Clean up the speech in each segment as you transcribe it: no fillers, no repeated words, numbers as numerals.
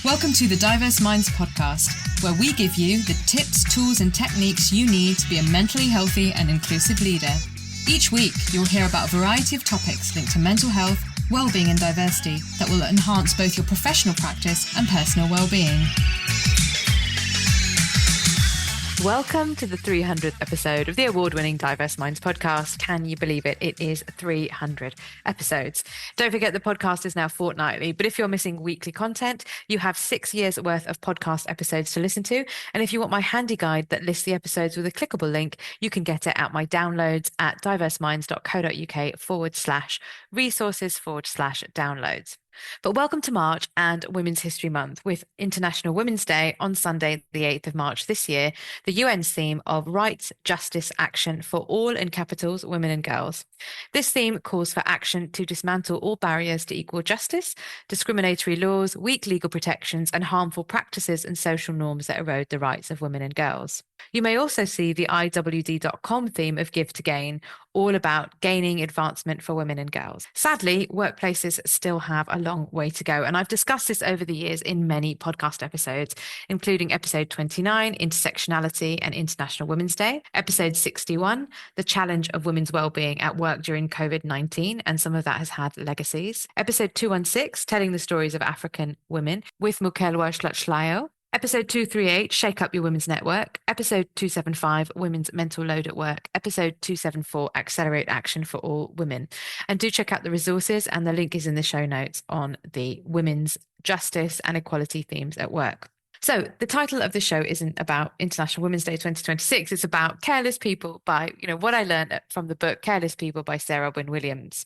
Welcome to the Diverse Minds podcast, where we give you the tips, tools, and techniques you need to be a mentally healthy and inclusive leader. Each week, you'll hear about a variety of topics linked to mental health, well-being, and diversity that will enhance both your professional practice and personal well-being. Welcome to the 300th episode of the award-winning Diverse Minds podcast. Can you believe it? It is 300 episodes. Don't forget the podcast is now fortnightly, but if you're missing weekly content, you have 6 years worth of podcast episodes to listen to. And if you want my handy guide that lists the episodes with a clickable link, you can get it at my downloads at diverseminds.co.uk/resources/downloads. But welcome to March and Women's History Month with International Women's Day on Sunday, the 8th of March this year, the UN's theme of rights, justice, action for all, in capitals, women and girls. This theme calls for action to dismantle all barriers to equal justice, discriminatory laws, weak legal protections, and harmful practices and social norms that erode the rights of women and girls. You may also see the IWD.com theme of Give to Gain, all about gaining advancement for women and girls. Sadly, workplaces still have a long way to go, and I've discussed this over the years in many podcast episodes, including episode 29, Intersectionality and International Women's Day, episode 61, The Challenge of Women's Wellbeing at Work During COVID-19, and some of that has had legacies, episode 216, Telling the Stories of African Women with Mukelwa Shlatshlayo, episode 238, Shake Up Your Women's Network, episode 275, Women's Mental Load at Work, episode 274, Accelerate Action for All Women. And do check out the resources, and the link is in the show notes on the women's justice and equality themes at work. So the title of the show isn't about International Women's Day 2026. It's about Careless People by, what I learned from the book Careless People by Sarah Wynn Williams.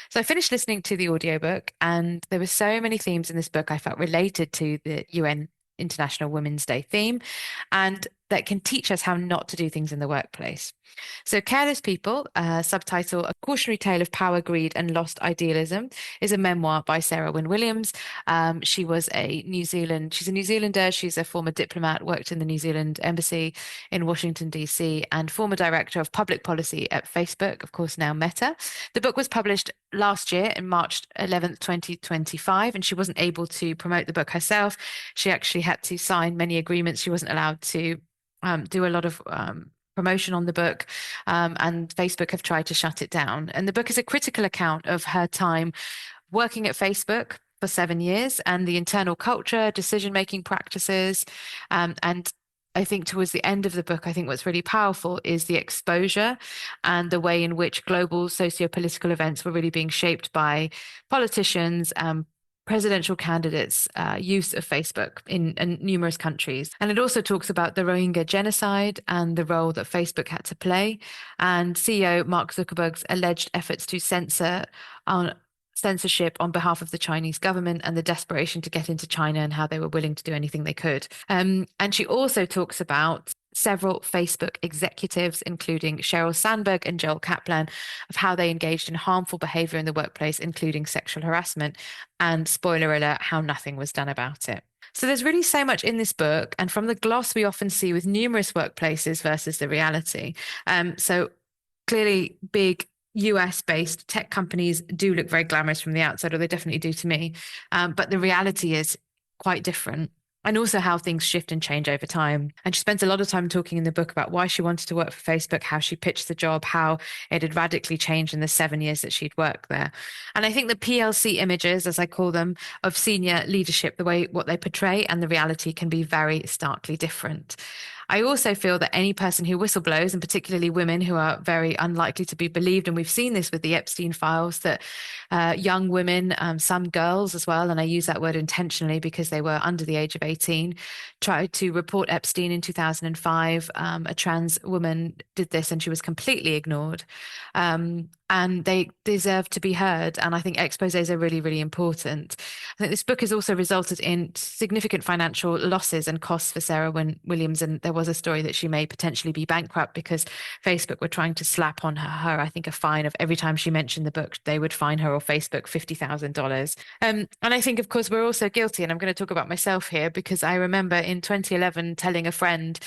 So I finished listening to the audiobook, and there were so many themes in this book I felt related to the UN International Women's Day theme, and that can teach us how not to do things in the workplace. So Careless People, subtitle A Cautionary Tale of Power, Greed and Lost Idealism, is a memoir by Sarah Wynn Williams. She's a New Zealander. She's a former diplomat, worked in the New Zealand Embassy in Washington, D.C., and former director of public policy at Facebook, of course, now Meta. The book was published last year in March 11th, 2025, and she wasn't able to promote the book herself. She actually had to sign many agreements. She wasn't allowed to do a lot of promotion on the book, and Facebook have tried to shut it down. And the book is a critical account of her time working at Facebook for 7 years and the internal culture, decision-making practices. And I think towards the end of the book, I think what's really powerful is the exposure and the way in which global socio-political events were really being shaped by politicians, presidential candidates' use of Facebook in numerous countries. And it also talks about the Rohingya genocide and the role that Facebook had to play, and CEO Mark Zuckerberg's alleged efforts to censorship on behalf of the Chinese government and the desperation to get into China and how they were willing to do anything they could. And she also talks about several Facebook executives, including Sheryl Sandberg and Joel Kaplan, of how they engaged in harmful behavior in the workplace, including sexual harassment, and spoiler alert, how nothing was done about it. So there's really so much in this book, and from the gloss we often see with numerous workplaces versus the reality. So clearly big US-based tech companies do look very glamorous from the outside, or they definitely do to me, but the reality is quite different. And also how things shift and change over time. And she spends a lot of time talking in the book about why she wanted to work for Facebook, how she pitched the job, how it had radically changed in the 7 years that she'd worked there. And I think the PLC images, as I call them, of senior leadership, what they portray and the reality can be very starkly different. I also feel that any person who whistleblows, and particularly women who are very unlikely to be believed, and we've seen this with the Epstein files, that young women, some girls as well, and I use that word intentionally because they were under the age of 18, tried to report Epstein in 2005. A trans woman did this and she was completely ignored. And they deserve to be heard. And I think exposés are really, really important. I think this book has also resulted in significant financial losses and costs for Sarah Wynn Williams. And there was a story that she may potentially be bankrupt because Facebook were trying to slap on her, I think, a fine of every time she mentioned the book, they would fine her or Facebook $50,000. And I think, of course, we're also guilty. And I'm going to talk about myself here because I remember in 2011 telling a friend,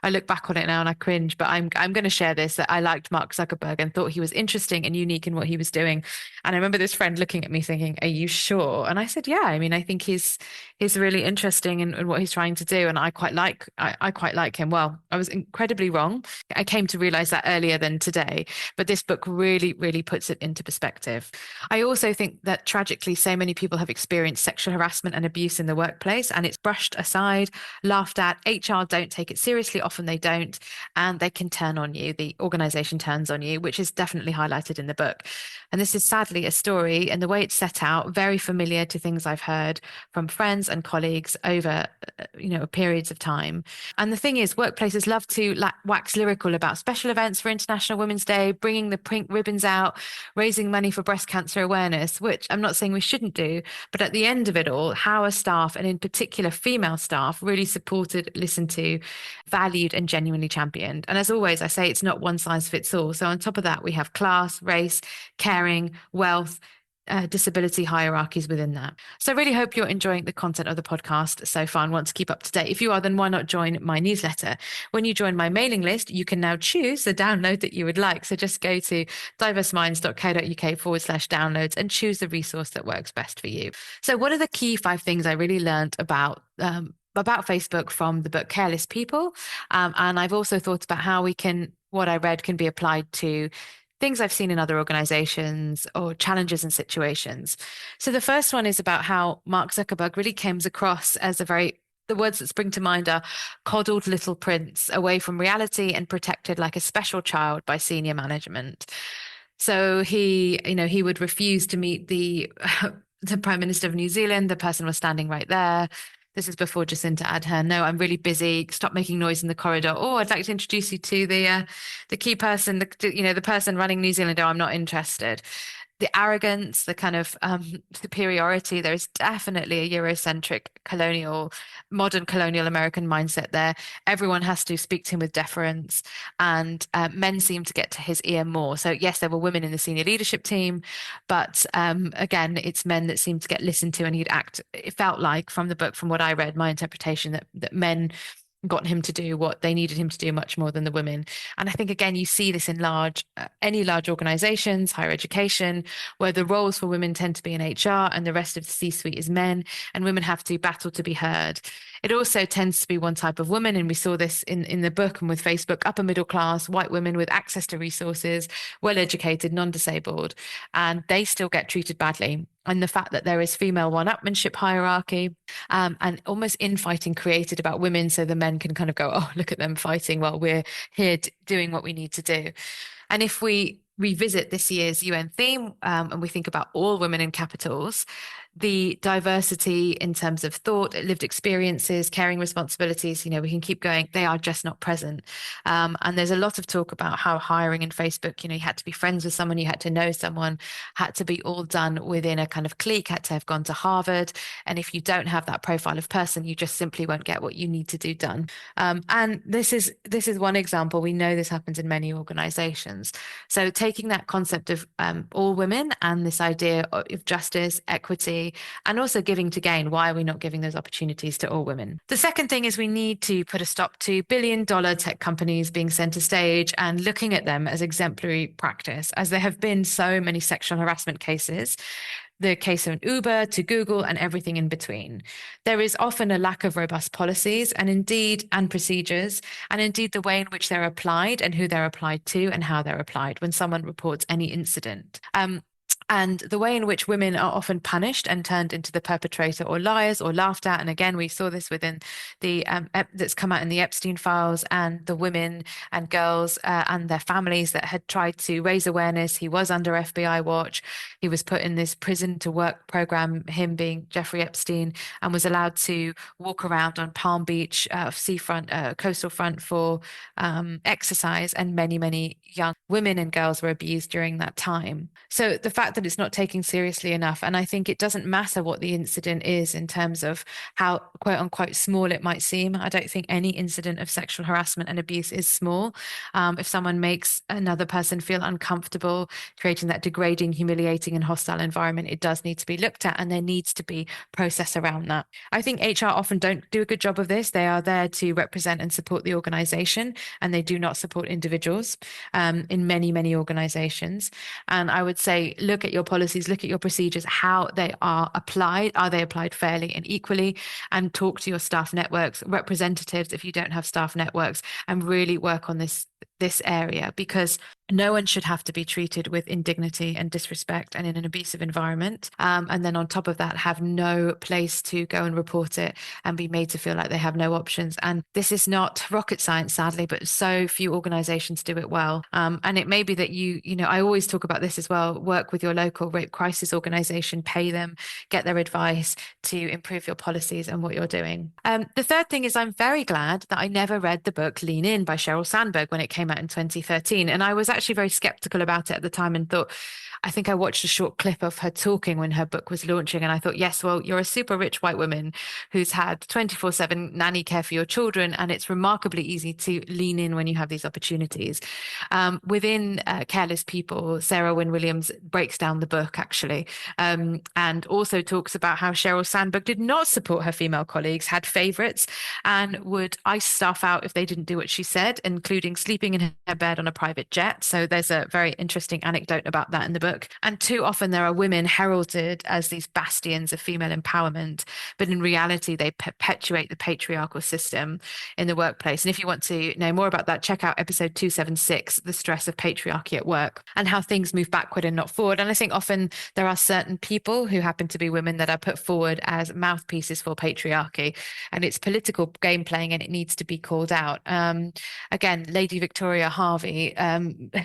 I look back on it now and I cringe, but I'm going to share this, that I liked Mark Zuckerberg and thought he was interesting and unique in what he was doing. And I remember this friend looking at me thinking, "Are you sure?" And I said, "Yeah. I mean, I think he's really interesting in what he's trying to do, and I quite like him." Well, I was incredibly wrong. I came to realize that earlier than today, but this book really, really puts it into perspective. I also think that tragically, so many people have experienced sexual harassment and abuse in the workplace, and it's brushed aside, laughed at. HR don't take it seriously. Often they don't, and they can turn on you. The organization turns on you, which is definitely highlighted in the book. And this is sadly a story, and the way it's set out, very familiar to things I've heard from friends and colleagues over, periods of time. And the thing is, workplaces love to wax lyrical about special events for International Women's Day, bringing the pink ribbons out, raising money for breast cancer awareness, which I'm not saying we shouldn't do, but at the end of it all, how are staff, and in particular female staff, really supported, listened to, valued, and genuinely championed? And as always, I say it's not one size fits all. So on top of that, we have class, race, caring, wealth, disability hierarchies within that. So I really hope you're enjoying the content of the podcast so far and want to keep up to date. If you are, then why not join my newsletter? When you join my mailing list, you can now choose the download that you would like. So just go to diverseminds.co.uk/downloads and choose the resource that works best for you. So what are the key 5 things I really learned about Facebook from the book Careless People? And I've also thought about how what I read can be applied to things I've seen in other organizations or challenges and situations. So the first one is about how Mark Zuckerberg really comes across as the words that spring to mind are coddled little prince, away from reality and protected like a special child by senior management. So he would refuse to meet the Prime Minister of New Zealand. The person was standing right there. This is before Jacinta Ardern. "No, I'm really busy. Stop making noise in the corridor." "Oh, I'd like to introduce you to the key person, the person running New Zealand." "Oh, I'm not interested." The arrogance, the kind of superiority. There is definitely a Eurocentric modern colonial American mindset there. Everyone has to speak to him with deference, and men seem to get to his ear more. So yes, there were women in the senior leadership team, but again, it's men that seem to get listened to, and it felt like from the book, from what I read, my interpretation, that men got him to do what they needed him to do much more than the women. And I think, again, you see this in any large organizations, higher education, where the roles for women tend to be in HR and the rest of the C-suite is men, and women have to battle to be heard. It also tends to be one type of woman, and we saw this in the book and with Facebook: upper middle class, white women with access to resources, well-educated, non-disabled, and they still get treated badly. And the fact that there is female one-upmanship hierarchy, and almost infighting created about women, so the men can kind of go, "Oh, look at them fighting while we're here doing what we need to do." And if we revisit this year's UN theme, and we think about all women in capitals, the diversity in terms of thought, lived experiences, caring responsibilities, we can keep going. They are just not present. And there's a lot of talk about how hiring in Facebook, you had to be friends with someone, you had to know someone, had to be all done within a kind of clique, had to have gone to Harvard. And if you don't have that profile of person, you just simply won't get what you need to do done. And this is one example. We know this happens in many organizations. So taking that concept of all women and this idea of justice, equity, and also giving to gain. Why are we not giving those opportunities to all women? The second thing is we need to put a stop to billion-dollar tech companies being center stage and looking at them as exemplary practice, as there have been so many sexual harassment cases. The case of Uber to Google and everything in between. There is often a lack of robust policies and procedures, and indeed the way in which they're applied and who they're applied to and how they're applied when someone reports any incident. And the way in which women are often punished and turned into the perpetrator or liars or laughed at. And again, we saw this within that's come out in the Epstein files, and the women and girls and their families that had tried to raise awareness. He was under FBI watch. He was put in this prison to work program, him being Jeffrey Epstein, and was allowed to walk around on Palm Beach seafront, coastal front for exercise. And many, many young women and girls were abused during that time. So the fact that that it's not taken seriously enough. And I think it doesn't matter what the incident is in terms of how quote unquote small it might seem. I don't think any incident of sexual harassment and abuse is small. If someone makes another person feel uncomfortable, creating that degrading, humiliating, and hostile environment, it does need to be looked at, and there needs to be process around that. I think HR often don't do a good job of this. They are there to represent and support the organization, and they do not support individuals in many, many organizations. And I would say, look at your policies, look at your procedures, how they are applied. Are they applied fairly and equally? And talk to your staff networks, representatives if you don't have staff networks, and really work on this area, because no one should have to be treated with indignity and disrespect and in an abusive environment. And then on top of that, have no place to go and report it and be made to feel like they have no options. And this is not rocket science, sadly, but so few organizations do it well. And it may be that I always talk about this as well, work with your local rape crisis organization, pay them, get their advice to improve your policies and what you're doing. The third thing is, I'm very glad that I never read the book Lean In by Sheryl Sandberg when it came out in 2013. And I was actually very skeptical about it at the time and thought, I think I watched a short clip of her talking when her book was launching. And I thought, yes, well, you're a super rich white woman who's had 24/7 nanny care for your children. And it's remarkably easy to lean in when you have these opportunities. Within Careless People, Sarah Wynn Williams breaks down the book, actually, and also talks about how Sheryl Sandberg did not support her female colleagues, had favorites, and would ice staff out if they didn't do what she said, including sleeping in her bed on a private jet. So there's a very interesting anecdote about that in the book. And too often there are women heralded as these bastions of female empowerment, but in reality, they perpetuate the patriarchal system in the workplace. And if you want to know more about that, check out episode 276, The Stress of Patriarchy at Work, and how things move backward and not forward. And I think often there are certain people who happen to be women that are put forward as mouthpieces for patriarchy, and it's political game playing, and it needs to be called out. Again, Lady Victoria Harvey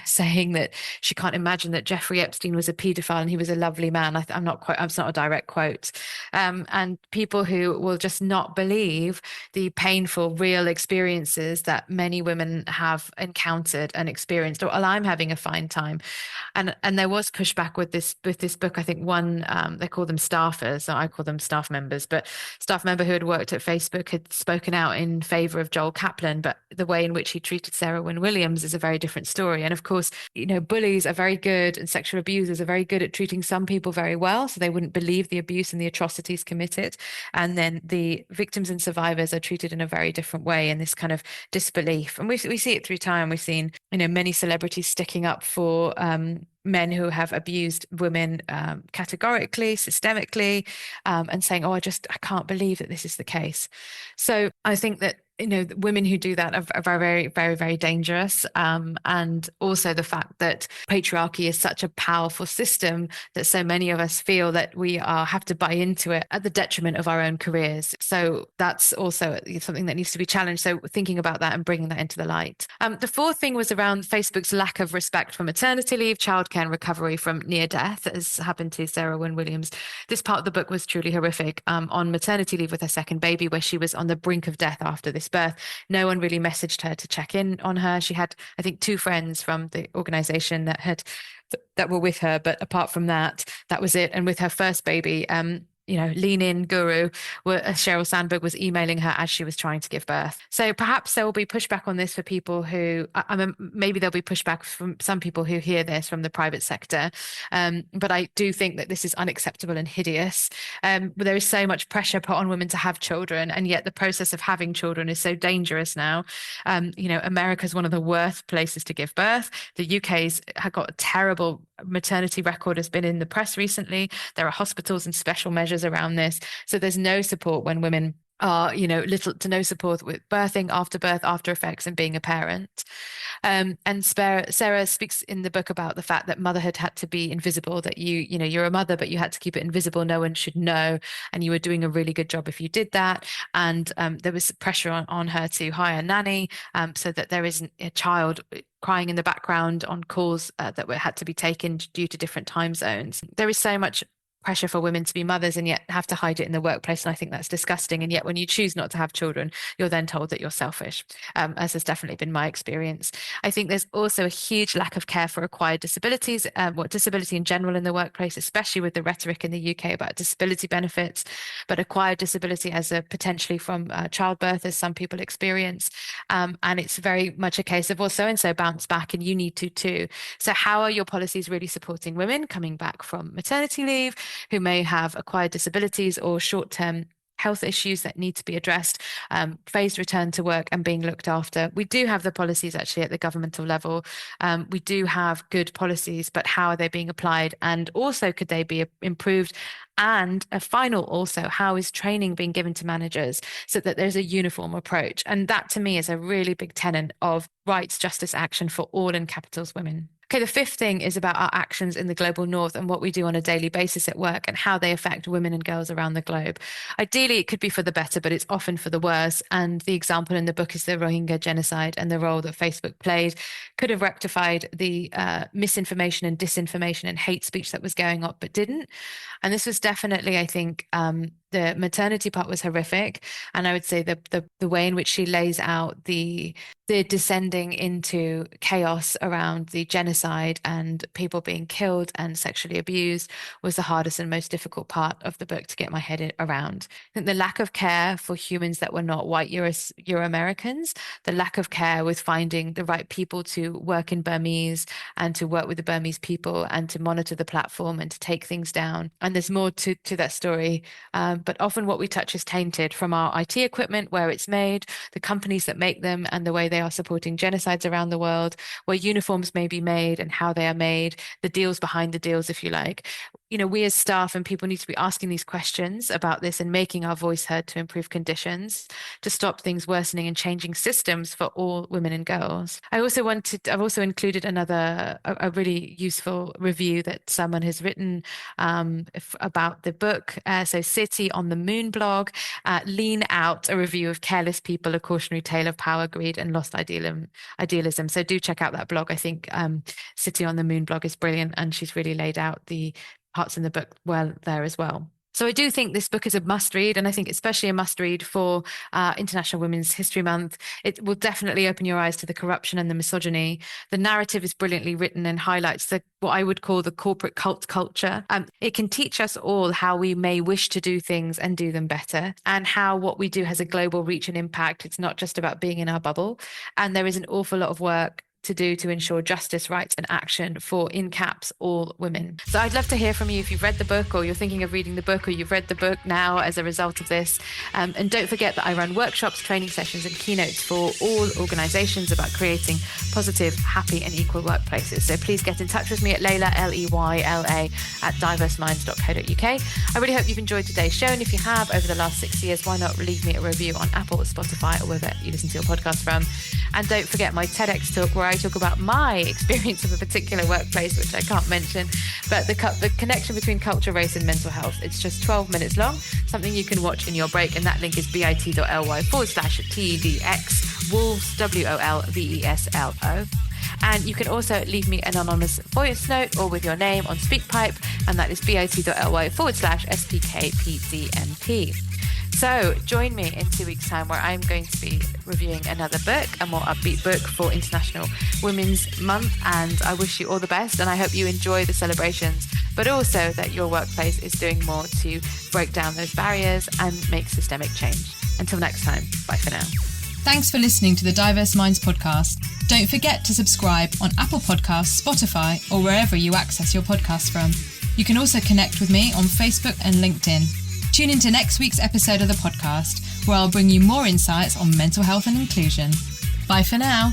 saying that she can't imagine that Jeffrey Epstein was a paedophile and he was a lovely man. It's not a direct quote. And people who will just not believe the painful, real experiences that many women have encountered and experienced, or I'm having a fine time. And there was pushback with this book. I think one, they call them staffers, I call them staff members, but staff member who had worked at Facebook had spoken out in favor of Joel Kaplan, but the way in which he treated Sarah Wynn Williams is a very different story. And of course, bullies are very good, and sexual abusers are very good at treating some people very well, so they wouldn't believe the abuse and the atrocities committed. And then the victims and survivors are treated in a very different way, in this kind of disbelief. And we see it through time. We've seen, many celebrities sticking up for men who have abused women categorically, systemically, and saying, I can't believe that this is the case. So I think that women who do that are very, very, very dangerous. And also the fact that patriarchy is such a powerful system that so many of us feel that we have to buy into it at the detriment of our own careers. So that's also something that needs to be challenged. So thinking about that and bringing that into the light. The fourth thing was around Facebook's lack of respect for maternity leave, childcare, and recovery from near death, as happened to Sarah Wynn Williams. This part of the book was truly horrific. On maternity leave with her second baby, where she was on the brink of death after this birth, no one really messaged her to check in on her. She had, I think, 2 friends from the organization that were with her, but apart from that was it. And with her first baby, lean in guru, Sheryl Sandberg was emailing her as she was trying to give birth. So perhaps there will be pushback on this for people who, maybe there'll be pushback from some people who hear this from the private sector. But I do think that this is unacceptable and hideous. There is so much pressure put on women to have children, and yet the process of having children is so dangerous now. America's one of the worst places to give birth. The UK's got a terrible maternity record, has been in the press recently. There are hospitals and special measures around this. So there's no support when women are, little to no support with birthing, after birth, after effects, and being a parent. And Sarah speaks in the book about the fact that motherhood had to be invisible, that you're a mother, but you had to keep it invisible. No one should know. And you were doing a really good job if you did that. And there was pressure on her to hire a nanny, so that there isn't a child crying in the background on calls that had to be taken due to different time zones. There is so much pressure for women to be mothers and yet have to hide it in the workplace. And I think that's disgusting. And yet when you choose not to have children, you're then told that you're selfish, as has definitely been my experience. I think there's also a huge lack of care for acquired disabilities, disability in general in the workplace, especially with the rhetoric in the UK about disability benefits, but acquired disability as a potentially from childbirth, as some people experience. And it's very much a case of, well, so-and-so bounced back and you need to too. So how are your policies really supporting women coming back from maternity leave, who may have acquired disabilities or short-term health issues that need to be addressed, phased return to work and being looked after? We do have the policies actually at the governmental level. We do have good policies, but how are they being applied? And also, could they be improved? And a final also, how is training being given to managers so that there's a uniform approach? And that to me is a really big tenet of rights, justice, action for all, in capitals, women. Okay, the fifth thing is about our actions in the global north and what we do on a daily basis at work and how they affect women and girls around the globe. Ideally, it could be for the better, but it's often for the worse. And the example in the book is the Rohingya genocide and the role that Facebook played. Could have rectified the misinformation and disinformation and hate speech that was going on, but didn't. And this was definitely, I think, the maternity part was horrific. And I would say the way in which she lays out the descending into chaos around the genocide and people being killed and sexually abused was the hardest and most difficult part of the book to get my head around. I think the lack of care for humans that were not white Euro-Americans, the lack of care with finding the right people to work in Burmese and to work with the Burmese people and to monitor the platform and to take things down. And there's more to that story. But often what we touch is tainted from our IT equipment, where it's made, the companies that make them, and the way they are supporting genocides around the world, where uniforms may be made and how they are made, the deals behind the deals, if you like. You know, we as staff and people need to be asking these questions about this and making our voice heard to improve conditions, to stop things worsening and changing systems for all women and girls. I've also included a really useful review that someone has written about the book. So City on the Moon blog, Lean Out, a review of Careless People, A Cautionary Tale of Power, Greed and Lost Idealism. So do check out that blog. I think City on the Moon blog is brilliant, and she's really laid out the parts in the book well there as well. So I do think this book is a must read, and I think especially a must read for International Women's History Month. It will definitely open your eyes to the corruption and the misogyny. The narrative is brilliantly written and highlights what I would call the corporate cult culture. It can teach us all how we may wish to do things and do them better, and how what we do has a global reach and impact. It's not just about being in our bubble. And there is an awful lot of work to do to ensure justice, rights and action for, in caps, all women. So I'd love to hear from you if you've read the book, or you're thinking of reading the book, or you've read the book now as a result of this. And don't forget that I run workshops, training sessions and keynotes for all organizations about creating positive, happy and equal workplaces. So please get in touch with me at Leyla, Leyla, at diverseminds.co.uk. I really hope you've enjoyed today's show. And if you have over the last 6 years, why not leave me a review on Apple, Spotify, or wherever you listen to your podcast from. And don't forget my TEDx talk, where I talk about my experience of a particular workplace, which I can't mention, but the connection between culture, race and mental health. It's just 12 minutes long, something you can watch in your break, and that link is bit.ly/TEDx Wolves, WOLVESLO. And you can also leave me an anonymous voice note or with your name on SpeakPipe, and that is bit.ly/SPKPDNP. So join me in 2 weeks' time, where I'm going to be reviewing another book, a more upbeat book for International Women's Month. And I wish you all the best, and I hope you enjoy the celebrations, but also that your workplace is doing more to break down those barriers and make systemic change. Until next time, bye for now. Thanks for listening to the Diverse Minds podcast. Don't forget to subscribe on Apple Podcasts, Spotify, or wherever you access your podcasts from. You can also connect with me on Facebook and LinkedIn. Tune into next week's episode of the podcast, where I'll bring you more insights on mental health and inclusion. Bye for now.